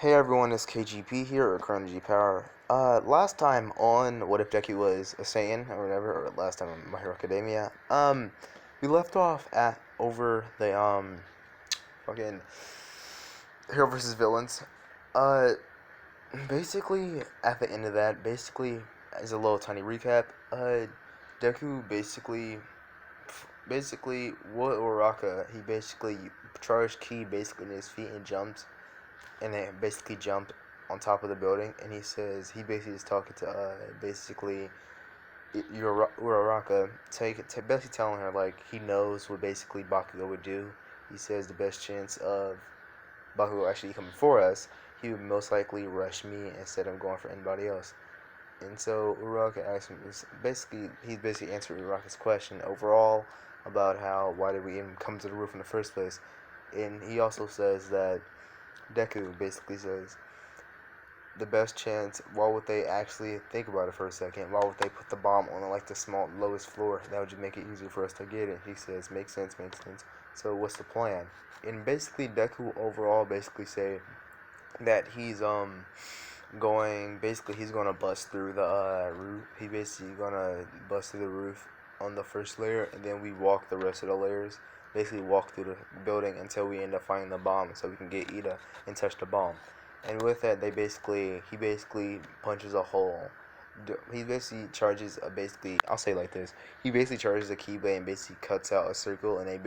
Hey everyone, it's KGP here, or Chrono G Power. Last time on What If Deku Was a Saiyan, or whatever, or last time on My Hero Academia, we left off at over the, fucking Hero versus Villains. Uh, basically, at the end of that, basically, as a little tiny recap, Deku basically, what Uraka, he basically charged Ki basically in his feet and jumped and they basically jump on top of the building, and he says he basically is talking to basically Uraraka, basically telling her like he knows what basically Bakugo would do. He says the best chance of Bakugo actually coming for us, he would most likely rush me instead of going for anybody else. And so Uraraka asks him, he's basically answering Uraraka's question overall about how why did we even come to the roof in the first place, and he also says that Deku basically says the best chance. Why would they actually think about it for a second? Why would they put the bomb on like the small lowest floor? That would just make it easier for us to get it. He says, makes sense, makes sense. So what's the plan? And basically, Deku overall basically say that he's gonna bust through the roof. He basically gonna bust through the roof on the first layer, and then we walk the rest of the layers. Basically, walk through the building until we end up finding the bomb, so we can get Ida and touch the bomb. And with that, he basically punches a hole. He basically charges I'll say it like this. He basically charges a keyblade and basically cuts out a circle, and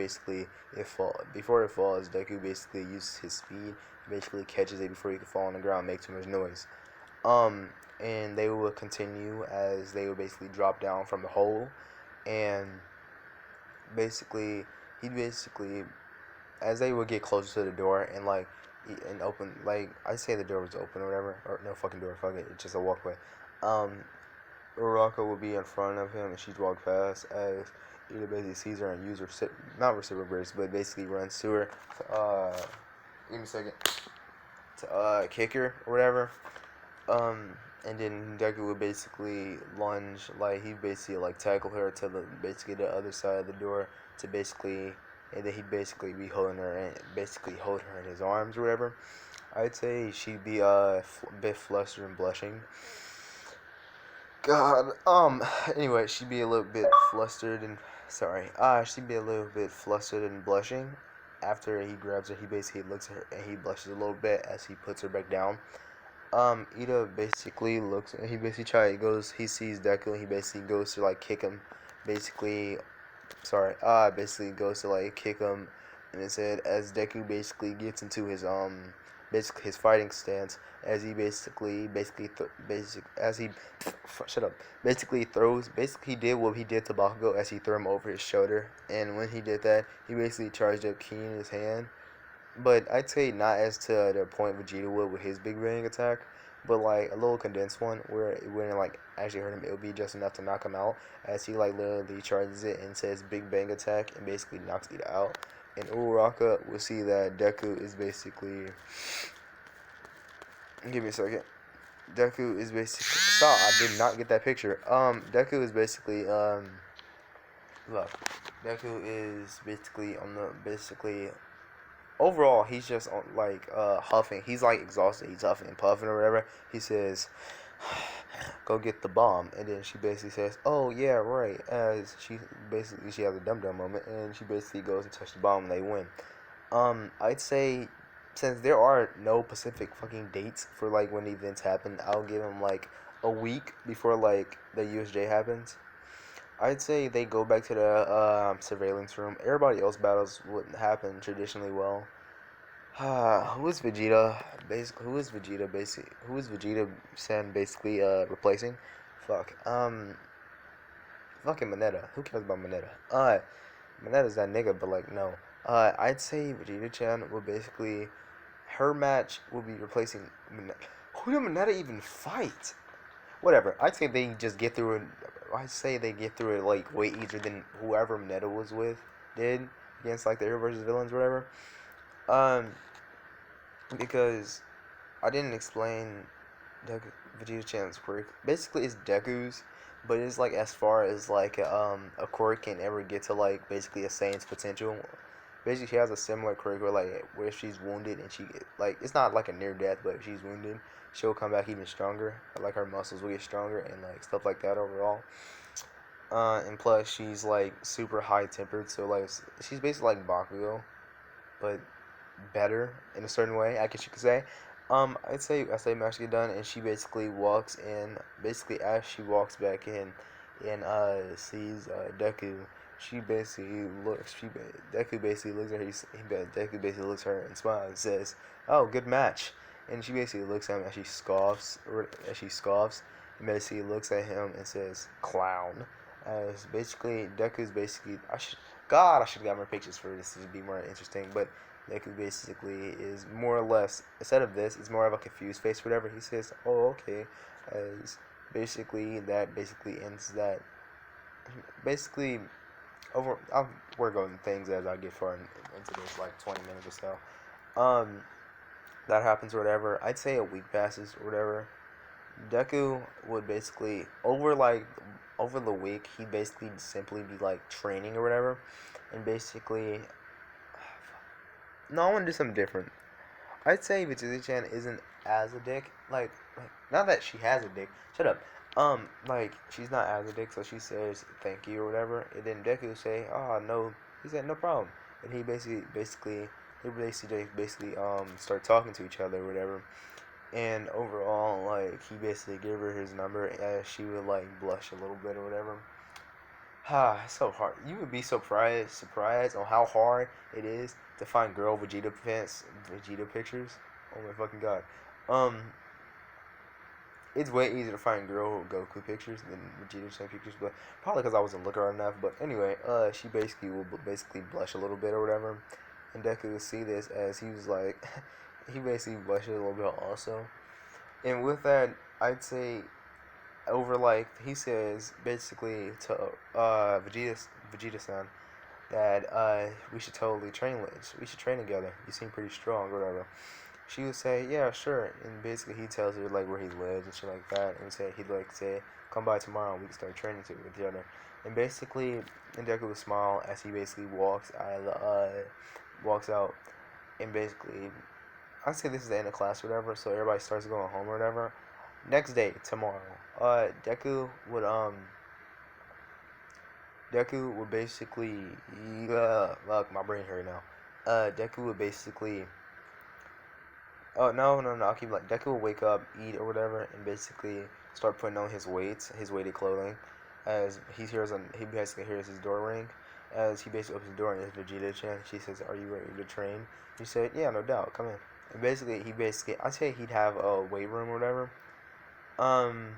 before it falls, Deku basically uses his speed, basically catches it before he can fall on the ground, make too much noise. Um, and they will continue as they will basically drop down from the hole, and basically he basically as they would get closer to the door and open, like I say the door was open or whatever, or no fucking door, fuck it, it's just a walkway. Um, Uraka will be in front of him and she'd walk past as Ida basically sees her and use her not reciprocates, but basically runs to her to give me a second, to kick her or whatever. And then Deku would basically lunge, like he basically like tackle her to the other side of the door to basically, and then he'd basically be holding her and basically hold her in his arms or whatever. I'd say she'd be a bit flustered and blushing. God, anyway, she'd be a little bit flustered and she'd be a little bit flustered and blushing. After he grabs her, he basically looks at her and he blushes a little bit as he puts her back down. Ida basically looks. He basically he sees Deku. And he basically goes to like kick him. Basically goes to like kick him, and it said as Deku basically gets into basically his fighting stance, as he shut up. Basically throws. Basically, he did what he did to Bakugo as he threw him over his shoulder, and when he did that, he basically charged up Ki in his hand, but I'd say not as to the point Vegeta would with his big bang attack, but like a little condensed one where it wouldn't like actually hurt him. It would be just enough to knock him out as he like literally charges it and says big bang attack and basically knocks it out. And Uraraka will see that Deku is basically. Give me a second. Deku is basically. Stop! I did not get that picture. Deku is basically Look, Deku is basically on the basically overall, he's just on, huffing. He's like exhausted. He's huffing and puffing or whatever. He says, "Go get the bomb," and then she basically says, "Oh yeah, right." As she has a dum dum moment, and she basically goes and touches the bomb, and they win. I'd say since there are no specific fucking dates for like when the events happen, I'll give them like a week before like the USJ happens. I'd say they go back to the surveillance room. Everybody else battles wouldn't happen traditionally well. Who is Vegeta? Who is Vegeta Sen basically replacing? Fuck. Fucking Mineta. Who cares about Mineta? Mineta's that nigga, but like no. I'd say Vegeta Chan will basically her match will be replacing Mineta. Who did Mineta even fight? Whatever. I'd say they just get through it. I say they get through it like way easier than whoever Mineta was with did against like the Hero versus Villains, or whatever. Um, because I didn't explain Vegeta Chan's quirk. Basically, it's Deku's, but it's like as far as like a quirk can ever get to like basically a Saiyan's potential. basically she has a similar quirk where she's wounded and like it's not like a near death, but if she's wounded, she'll come back even stronger. Like her muscles will get stronger and like stuff like that overall. And plus she's like super high tempered, so like she's basically like Bakugo, but better in a certain way, I guess you could say. I say match get done, and she basically walks in. Basically, as she walks back in, and sees Deku, she basically looks. Deku basically looks at her. Deku basically looks at her and smiles and says, "Oh, good match." And she basically looks at him as she scoffs, and basically looks at him and says, "Clown." As basically Deku's basically, I should have got more pictures for this to be more interesting, but Deku basically is more or less, instead of this, it's more of a confused face, whatever. He says, "Oh, okay," as basically that basically ends that. Basically, I'll work on things as I get far into this, like 20 minutes or so. That happens or whatever. I'd say a week passes or whatever. Deku would basically over the week he basically simply be like training or whatever, and basically no, I want to do something different. I'd say Vegeta-chan isn't as a dick. Not that she has a dick. Shut up. Like she's not as a dick, so she says thank you or whatever, and then Deku say, "Oh no," he said no problem, and they basically start talking to each other or whatever, and overall like he basically gave her his number, and she would like blush a little bit or whatever. Ah, it's so hard. You would be surprised on how hard it is to find girl Vegeta pictures. Oh my fucking god. Um, it's way easier to find girl Goku pictures than Vegeta Chan pictures, but probably because I wasn't looking hard enough. But anyway, she basically will basically blush a little bit or whatever, and Deku will see this as he was like, he basically blushed a little bit also. And with that, I'd say over like he says basically to Vegeta-san that we should totally train. We should train together. You seem pretty strong, or whatever. She would say, yeah, sure. And basically, he tells her like where he lives and shit like that. And he'd like say, come by tomorrow and we can start training together. And basically, Deku would smile as he basically walks out. And basically, I'd say this is the end of class or whatever. So everybody starts going home or whatever. Next day, tomorrow, Deku would basically, look, my brain hurt now. Deku would basically, oh no, I'll keep like Deku will wake up, eat or whatever, and basically start putting on his weighted clothing. As he basically hears his door ring. As he basically opens the door and it's Vegeta-chan. She says, "Are you ready to train?" He said, "Yeah, no doubt, come in." And I'd say he'd have a weight room or whatever. Um,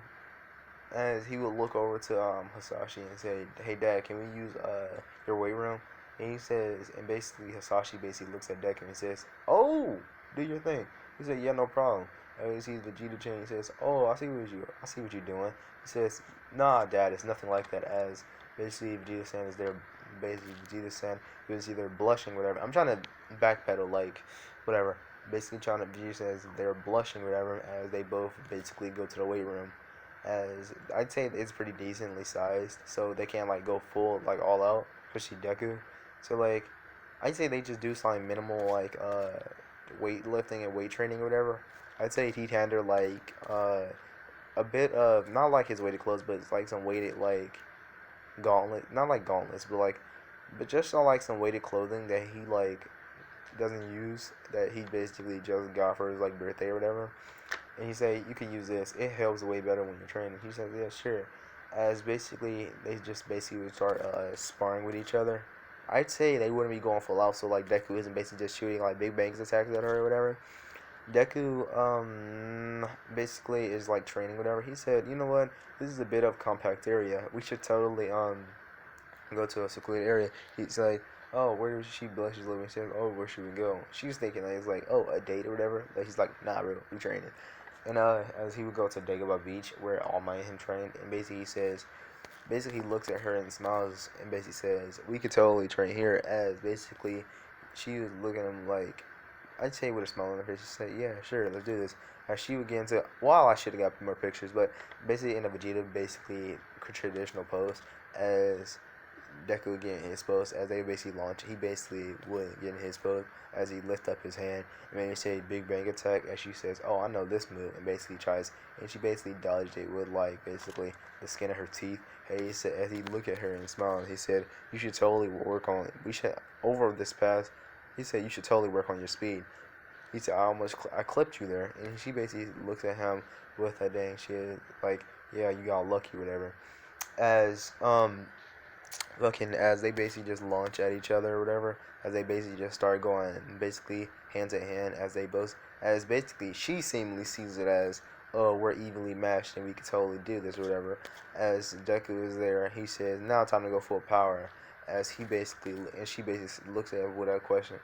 as he would look over to Hasashi and say, "Hey Dad, can we use your weight room?" And he says, and basically Hasashi basically looks at Deku and says, "Oh, do your thing." He said, "Yeah, no problem." And he sees Vegeta-chan. He says, "Oh, I see what you're doing." He says, "Nah, Dad, it's nothing like that." As basically Vegeta-san is there. Basically Vegeta-san is either blushing, whatever. I'm trying to backpedal, like, whatever. Basically trying to Vegeta says they're blushing, whatever. As they both basically go to the weight room. As I'd say it's pretty decently sized, so they can't like go full like all out, especially Deku. So like, I'd say they just do something minimal like weightlifting and weight training or whatever. I'd say he'd handle like a bit of not like his weighted clothes, but it's like some weighted like not like gauntlets, but just like some weighted clothing that he like doesn't use that he basically just got for his like birthday or whatever. And he said, "You can use this. It helps way better when you're training." He said, "Yeah, sure." As basically they just basically would start sparring with each other. I'd say they wouldn't be going full out, so like Deku isn't basically just shooting like big bangs attacks at her or whatever. Deku basically is like training whatever. He said, "You know what? This is a bit of compact area. We should totally go to a secluded area." He's like, "Oh, where does she blushes living?" He says, "Oh, where should we go?" She's thinking like, it's like, "Oh, a date or whatever." But he's like, "Nah, bro, we training." And as he would go to Dagobah Beach, where All Might and him trained, and basically he looks at her and smiles, and basically says, "We could totally train here." As basically, she was looking at him like, I'd say with a smile on her face, she said, "Yeah, sure, let's do this." As she would get into, well, I should have got more pictures, but basically in a Vegeta, basically traditional pose, as Deku would get in his pose as they basically launch. He basically would get in his pose as he lift up his hand and then he say Big Bang Attack as she says, "Oh, I know this move," and basically tries and she basically dodged it with like basically the skin of her teeth. And he said as he looked at her and smiled, he said, "You should totally work on it. We should over this past." He said, "You should totally work on your speed." He said, I clipped you there," and she basically looks at him with a dang shit like, "Yeah, you got lucky, whatever." As looking as they basically just launch at each other or whatever, as they basically just start going basically hand to hand as they both as basically she seemingly sees it as, "Oh, we're evenly matched and we can totally do this or whatever." As Deku is there, he says, "Now time to go full power." As he basically and she basically looks at him with a question,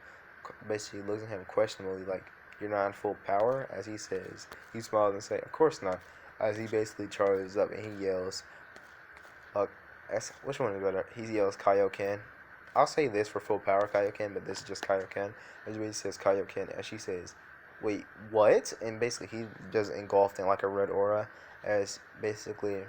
basically looks at him questionably like, "You're not in full power?" As he says, he smiles and says, "Of course not." As he basically charges up and he yells, uh, which one is better? He yells Kaioken. I'll say this for full power Kaioken, but this is just Kaioken. As he says Kaioken, as she says, "Wait, what?" And basically he just engulfed in like a red aura. As basically,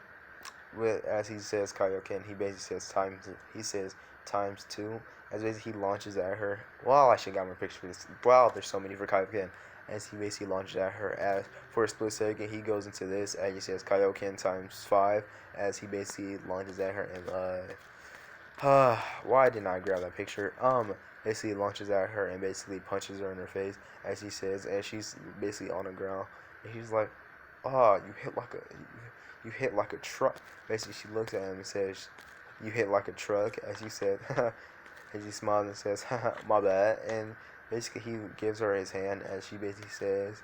as he says Kaioken, he basically says times. He says times two. As basically he launches at her. Well, I should got my picture for this. Wow, there's so many for Kaioken. As he basically launches at her, as for a split second he goes into this, as he says Kaioken times 5, as he basically launches at her and why didn't I grab that picture? Basically launches at her and basically punches her in her face, as he says, and she's basically on the ground, and he's like, "Oh, you hit like a truck." Basically, she looks at him and says, "You hit like a truck," as he said, as he smiles and says, "My bad," and basically he gives her his hand, as she basically says,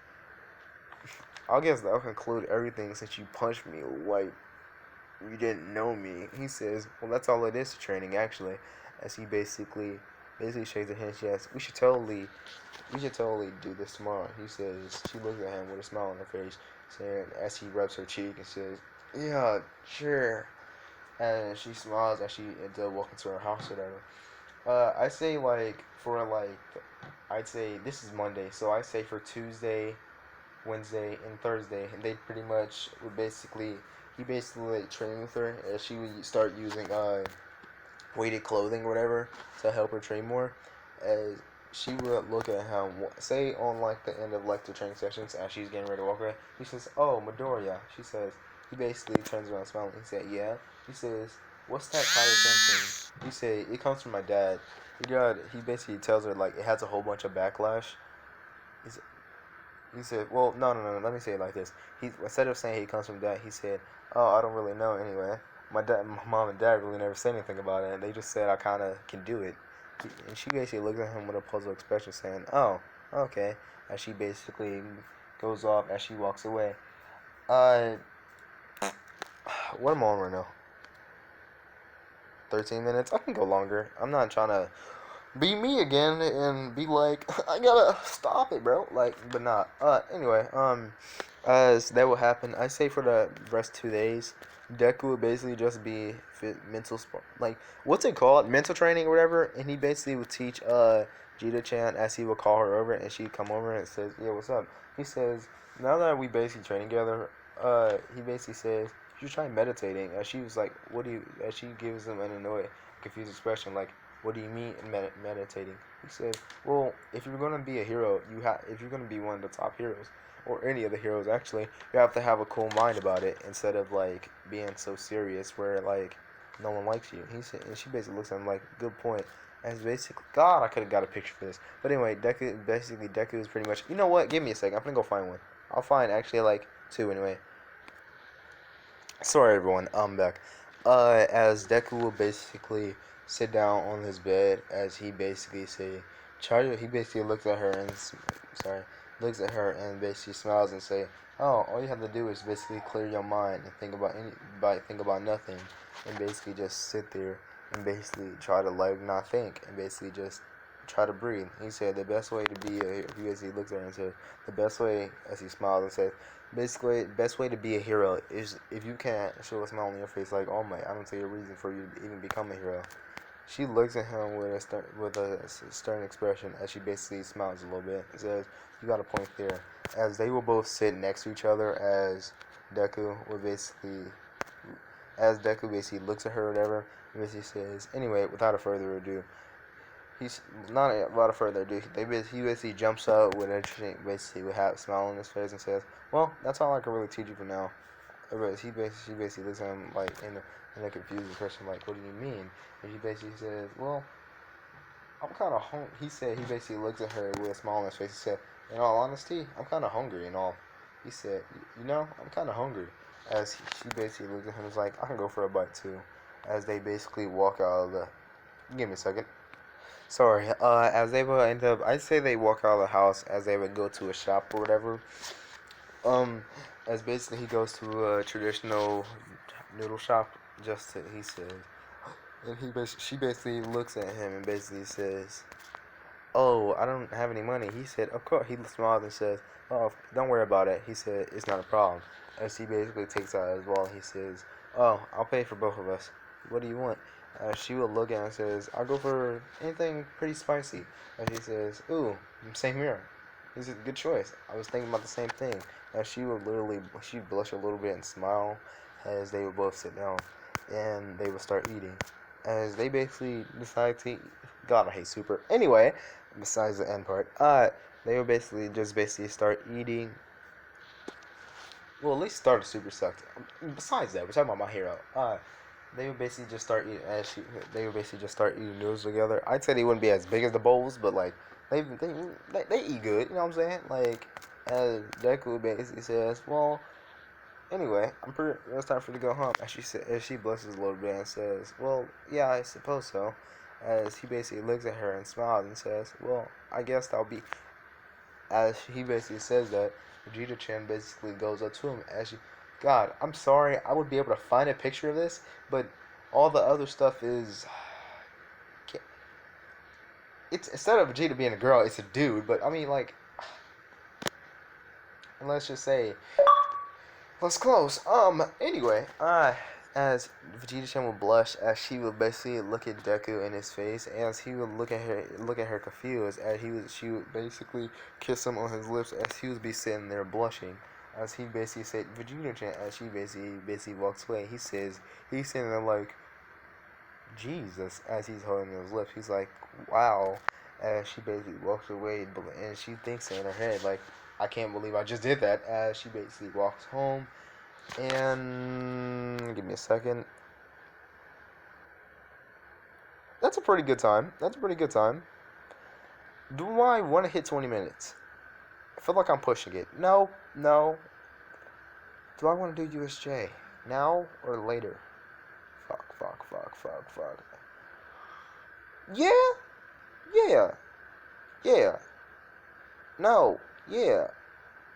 "I guess that'll conclude everything since you punched me like you didn't know me." He says, "Well, that's all it is to training, actually." As he basically shakes her hand, she asks, we should totally do this tomorrow." He says, she looks at him with a smile on her face, saying, as he rubs her cheek and says, "Yeah, sure." And she smiles as she ends up walking to her house or whatever. I say like for like, I'd say this is Monday, so I say for Tuesday, Wednesday, and Thursday, and they pretty much would basically he basically like trained with her as she would start using weighted clothing or whatever to help her train more. As she would look at him, say on like the end of like the training sessions as she's getting ready to walk away, he says, "Oh, Midoriya." She says, he basically turns around smiling. He said, "Yeah." He says, "What's that Kaioken thing?" He said, "It comes from my dad." He basically tells her like it has a whole bunch of backlash. He said, "Well, no. Let me say it like this. He instead of saying he comes from dad, he said, 'Oh, I don't really know anyway. My mom and dad really never said anything about it. And they just said I kind of can do it.'" And she basically looks at him with a puzzled expression, saying, "Oh, okay." As she basically goes off as she walks away. Uh, what am I on right now? 13 minutes. I can go longer. I'm not trying to be me again and be like, "I gotta stop it, bro." Like, but not. Anyway, as that will happen, I say for the rest 2 days, Deku would basically just be mental sport, like what's it called, mental training or whatever, and he basically would teach Jita-chan as he would call her over, and she'd come over and says, "Yeah, what's up?" He says, "Now that we basically training together, he basically says, you should try meditating." As she was like, "What do you?" As she gives him an annoyed, confused expression, like, "What do you mean meditating?" He says, "Well, if you're gonna be a hero, if you're gonna be one of the top heroes, or any of the heroes actually, you have to have a cool mind about it instead of like being so serious where like no one likes you." He said, and she basically looks at him like, "Good point." As basically, God, I could have got a picture for this. But anyway, Deku is pretty much. You know what? Give me a second. I'm gonna go find one. I'll find actually like two anyway. Sorry, everyone. I'm back. As Deku will basically sit down on his bed, as he basically say, Charlie. He basically looks at her and basically smiles and say, "Oh, all you have to do is basically clear your mind and think about nothing, and basically just sit there and basically try to like not think and basically just try to breathe." He said the best way to be a he basically looks at her and says the best way, as he smiles and says, basically, best way to be a hero is if you can't show a smile on your face, like, "Oh my, I don't see a reason for you to even become a hero." She looks at him with a stern expression as she basically smiles a little bit and says, "You got a point there." As they will both sit next to each other, Deku will basically, as Deku basically looks at her or whatever, basically says, anyway, without a further ado, he's not a lot of further ado. He basically jumps up with interesting, basically with a smile on his face and says, "Well, that's all I can really teach you for now." She basically looks at him like in a confused expression, like, "What do you mean?" And she basically says, "Well, I'm kind of hungry." He basically looks at her with a smile on his face and said, "In all honesty, I'm kind of hungry and all." He said, "You know, I'm kind of hungry." She basically looked at him and was like, "I can go for a bite too." As they basically walk out of the. Give me a second. Sorry. As they would end up, I'd say they walk out of the house as they would go to a shop or whatever. Um, as basically he goes to a traditional noodle shop. He says, and she basically looks at him and basically says, "Oh, I don't have any money." He said, "Of course." He smiles and says, "Oh, don't worry about it." He said, "It's not a problem." As he basically takes out his wallet, he says, "Oh, I'll pay for both of us. What do you want?" She will look at him and says, "I'll go for anything pretty spicy." And he says, "Ooh, same here." He said, "Good choice. I was thinking about the same thing." And she'd blush a little bit and smile as they would both sit down and they would start eating. As they basically decide to eat. God, I hate Super. Anyway, besides the end part, they would basically start eating. Well, at least Starter Super sucked. Besides that, we're talking about My Hero. They would basically just start eating. They would basically just start eating noodles together. I'd say they wouldn't be as big as the bowls, but like they eat good. You know what I'm saying? Like, as Deku basically says, "Well, anyway, it's time for you to go home." As she blushes a little bit and says, "Well, yeah, I suppose so." As he basically looks at her and smiles and says, "Well, I guess that'll be." As he basically says that, Vegeta-chan basically goes up to him as she, God, I'm sorry, I would be able to find a picture of this, but all the other stuff is, it's instead of Vegeta being a girl, it's a dude. But I mean, like, let's just say, let's close. Anyway, as Vegeta-chan would blush, as she would basically look at Deku in his face, as he would look at her confused, she would basically kiss him on his lips, as he would be sitting there blushing. As he basically said, Vegeta-chan, as she basically walks away, he's sitting there like, Jesus, as he's holding his lips. He's like, wow. As she basically walks away, and she thinks in her head, like, I can't believe I just did that. As she basically walks home, and give me a second. That's a pretty good time. That's a pretty good time. Do I want to hit 20 minutes? I feel like I'm pushing it. No, no. Do I want to do USJ? Now or later? Fuck. Yeah, yeah, yeah. No, yeah.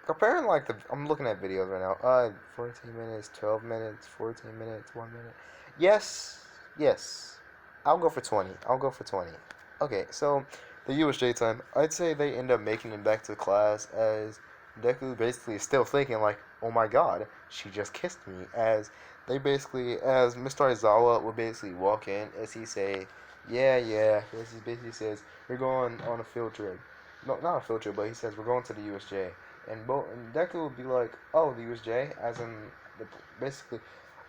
Comparing like I'm looking at videos right now. 14 minutes, 12 minutes, 14 minutes, 1 minute. Yes, yes. I'll go for 20. I'll go for 20. Okay, so the USJ time. I'd say they end up making it back to class as Deku basically is still thinking like, oh my God, she just kissed me. As Mr. Aizawa would basically walk in as he say, yeah. As he basically says, we're going on a field trip. No, not a field trip, but he says we're going to the USJ. And Deku would be like, oh, the USJ, as in basically,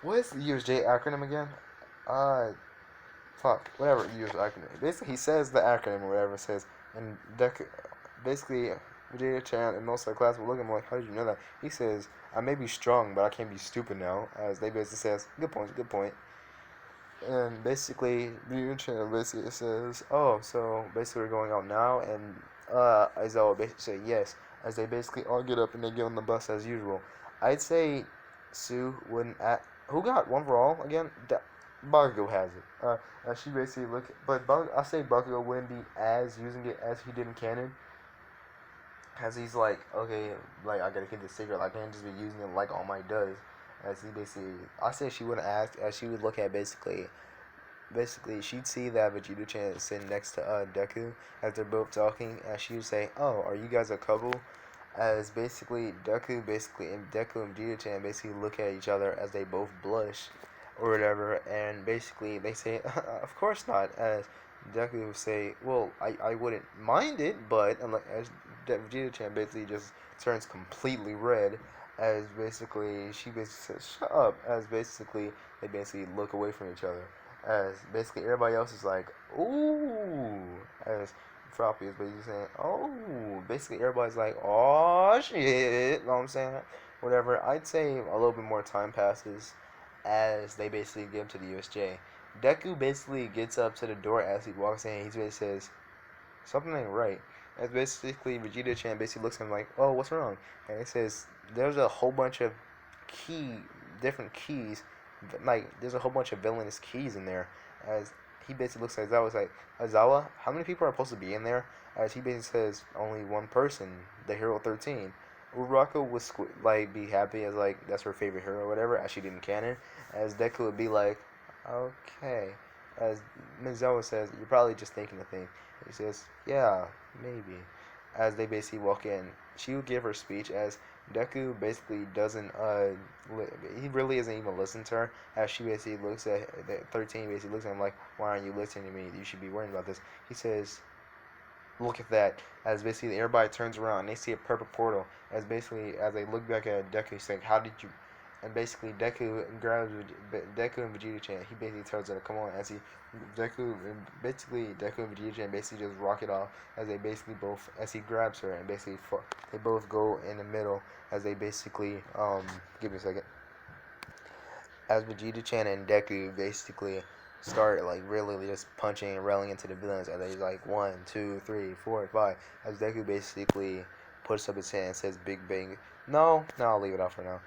what is the USJ acronym again? Uh, whatever the USJ acronym. Basically, he says the acronym or whatever it says, and Deku, basically, Vegeta-chan and most of the class will look at him like, how did you know that? He says, I may be strong, but I can't be stupid now. As they basically says, good point, good point. And basically, Vegeta-chan basically says, oh, so basically we're going out now, and Aizawa basically say yes, as they basically all get up and they get on the bus as usual. I'd say Sue wouldn't act. Who got one for all again? Bakugo has it. She basically I say Bakugo wouldn't be as using it as he did in canon. As he's like, okay, like I gotta keep this secret. Like, I can't just be using it like All Might does. As he basically, I say she wouldn't ask. As she would look at basically she'd see that Vegeta-chan is sitting next to Deku as they're both talking, and she would say, "Oh, are you guys a couple?" As Deku and Vegeta-chan basically look at each other as they both blush, or whatever, and basically they say, "Of course not." As Deku would say, "Well, I wouldn't mind it, but," and like as Vegeta-chan basically just turns completely red. As basically she basically says, "Shut up." As basically they basically look away from each other As basically everybody else is like, ooh, as Froppy is basically saying, oh, basically everybody's like, oh shit, know what I'm saying? Whatever. I'd say a little bit more time passes as they basically get to the USJ. Deku basically gets up to the door as he walks in. He basically says, something ain't right. As basically Vegeta-chan basically looks at him like, oh, what's wrong? And it says, there's a whole bunch of different keys, like there's a whole bunch of villainous keys in there. As he basically looks at Aizawa, like, Aizawa, how many people are supposed to be in there? As he basically says, only one person, the Hero 13. Uraraka would like be happy as like that's her favorite hero or whatever, as she didn't canon. As Deku would be like, okay. As Mizawa says, you're probably just thinking of things. He says, yeah, maybe. As they basically walk in, she would give her speech as Deku basically doesn't, he really isn't even listening to her. As she basically looks at, 13 basically looks at him like, why aren't you listening to me? You should be worrying about this. He says, look at that. As basically everybody turns around and they see a purple portal. As basically, as they look back at Deku, he's like, how did you, and basically Deku grabs Deku and Vegeta-chan. He basically tells her to come on. As he Deku and Vegeta-chan basically just rock it off. As they basically both, as he grabs her and basically they both go in the middle. As they basically give me a second. As Vegeta-chan and Deku basically start like really just punching and railing into the villains, and they like 1, 2, 3, 4, 5. As Deku basically puts up his hand and says "Big Bang." No, I'll leave it off for now.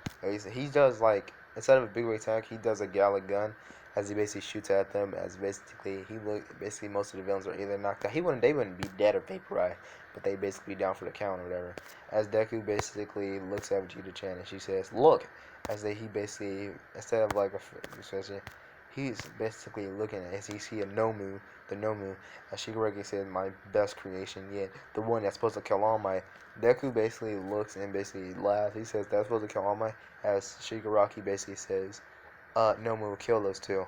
He does like, instead of a big attack, he does a Gala gun. As he basically shoots at them. As basically basically most of the villains are either knocked out. They wouldn't be dead or vaporized, but they basically be down for the count or whatever. As Deku basically looks at Vegeta-chan and she says, "Look." As he basically, instead of like a session, he's basically looking at as he see a Nomu, the Nomu, as Shigaraki said, my best creation yet, the one that's supposed to kill All Might. Deku basically looks and basically laughs. He says that's supposed to kill All Might, as Shigaraki basically says, Nomu will kill those two.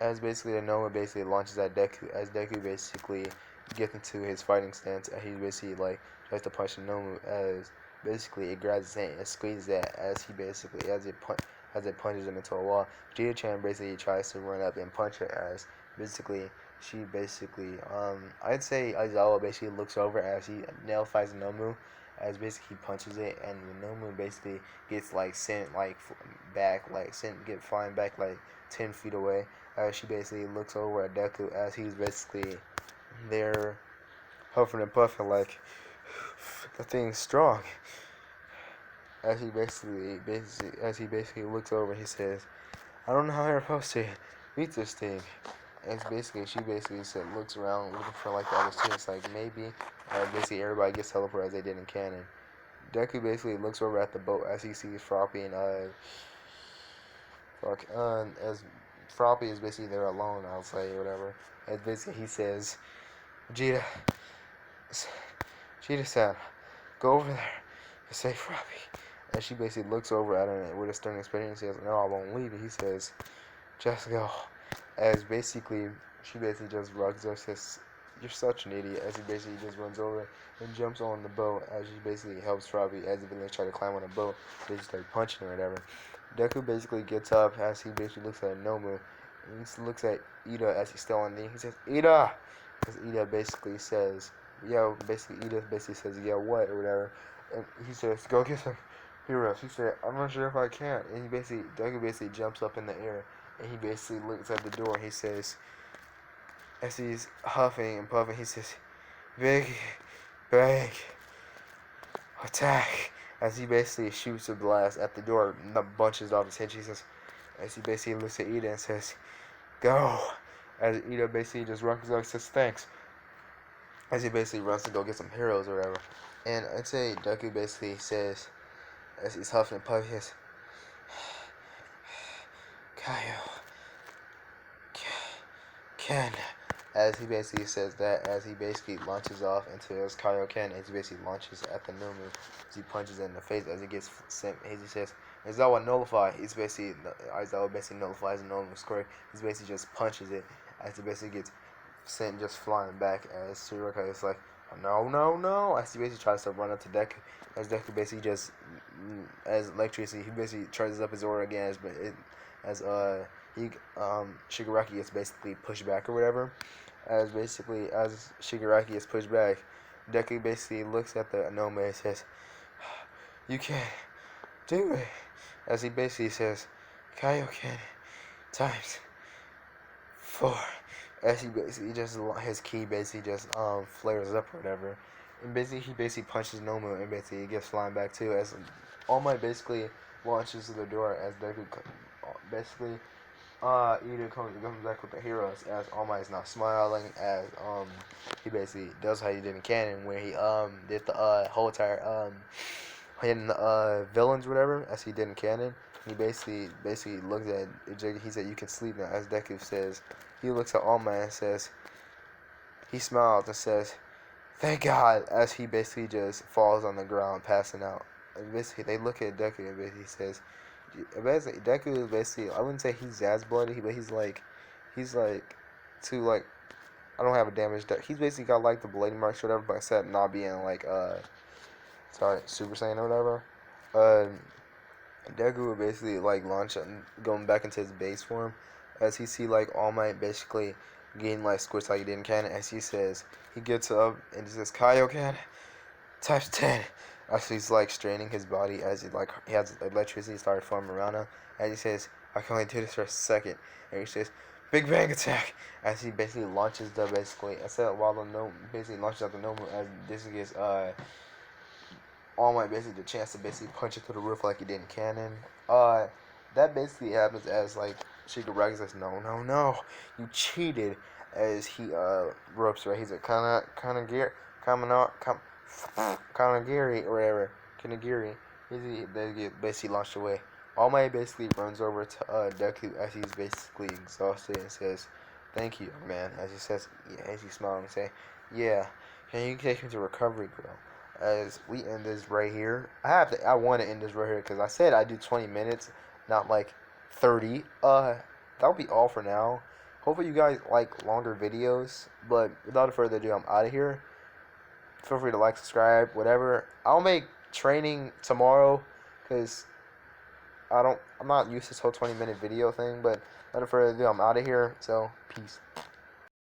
As basically the Nomu basically launches at Deku, as Deku basically gets into his fighting stance, and he basically like tries to punch the Nomu, as basically it grabs his hand and squeezes that as he basically as it punches him into a wall. Gia-chan basically tries to run up and punch her, as basically she basically I'd say Aizawa basically looks over as he nail fights Nomu, as basically he punches it, and the Nomu basically gets like sent like back, like get flying back like 10 feet away. As she basically looks over at Deku as he's basically there huffing and puffing like the thing's strong. As he basically looks over and he says, I don't know how you're supposed to beat this thing. And she basically said, looks around looking for like the other students, like maybe basically everybody gets teleported as they did in canon. Deku basically looks over at the boat as he sees Froppy and as Froppy is basically there alone, I'll say, whatever. As basically he says, Vegeta, Vegeta-san, go over there and save Froppy. And she basically looks over at him with a stern expression and says, no, I won't leave you. He says, just go. As basically, she basically just runs up, says, you're such an idiot. As he basically just runs over and jumps on the boat as she basically helps Froppy as the villains try to climb on the boat. They just start punching or whatever. Deku basically gets up as he basically looks at Nomu. And he looks at Ida as he's still on knee. He says, Ida! Because Ida basically says, yo, Ida basically says, yo, what, or whatever. And he says, go get some heroes. He said, I'm not sure if I can. And Deku basically jumps up in the air. And he basically looks at the door. He says, as he's huffing and puffing, he says, big, attack. As he basically shoots a blast at the door and bunches off his head. He says, as he basically looks at Ida and says, go. As Ida basically just runs up and says, thanks. As he basically runs to go get some heroes or whatever. And I'd say Deku basically says, as he's huffing and puffing, he says, Kaio, Ken. As he basically says that, as he basically launches off into his Kaioken, as he basically launches at the Nomu, as he punches it in the face, as he gets sent, as he says, Aizawa nullify. Aizawa basically nullifies the Nomu square. He basically just punches it, as he basically gets sent just flying back, as Tsuruka is like, no, as he basically tries to run up to Deku, as Deku basically just as electricity, he basically charges up his aura again as he Shigaraki gets basically pushed back or whatever. As Shigaraki gets pushed back, Deku basically looks at the Anome and says, "You can't do it." As he basically says, "Kaioken times 4." As he basically just his ki basically just flares up or whatever, and basically he basically punches Nomu and basically he gets flying back too. As All Might basically launches to the door as Deku basically Ida comes back with the heroes as All Might is not smiling as he basically does how he did in canon where he did the whole entire hitting the villains or whatever as he did in canon. He basically looks at Jiggy. He said, "You can sleep now." As Deku says, he looks at All Might and says, he smiles and says, "Thank God," as he basically just falls on the ground, passing out. And basically, they look at Deku and basically says, Deku is basically, I wouldn't say he's as bloody, but he's like too like, I don't have a damage deck. He's basically got like the blading marks or whatever, but except not being like Super Saiyan or whatever. Deku would basically like launch and going back into his base form as he see like All Might basically getting like squished like he did in canon. As he says, he gets up and he says, "Kaioken times 10." As he's like straining his body as he has electricity started forming around him. As he says, "I can only do this for a second." And he says, "Big Bang Attack." As he basically launches the basically instead while the no basically launches out the Nomu as this gets All Might basically the chance to basically punch it through the roof like he did in canon. That basically happens as like Shigaraki says, "No, no, no, you cheated." As he ropes right, he's like Kanagiri or whatever, Kanagiri. They get basically launched away. All Might basically runs over to Deku as he's basically exhausted and says, "Thank you, man." As he says, yeah, as he smiles and say, "Yeah, can you take me to recovery, girl?" As we end this right here, I want to end this right here because I said I do 20 minutes, not like 30. That'll be all for now. Hopefully you guys like longer videos, but without further ado, I'm out of here. Feel free to like, subscribe, whatever. I'll make training tomorrow because I'm not used to this whole 20-minute video thing, but without further ado, I'm out of here. So peace.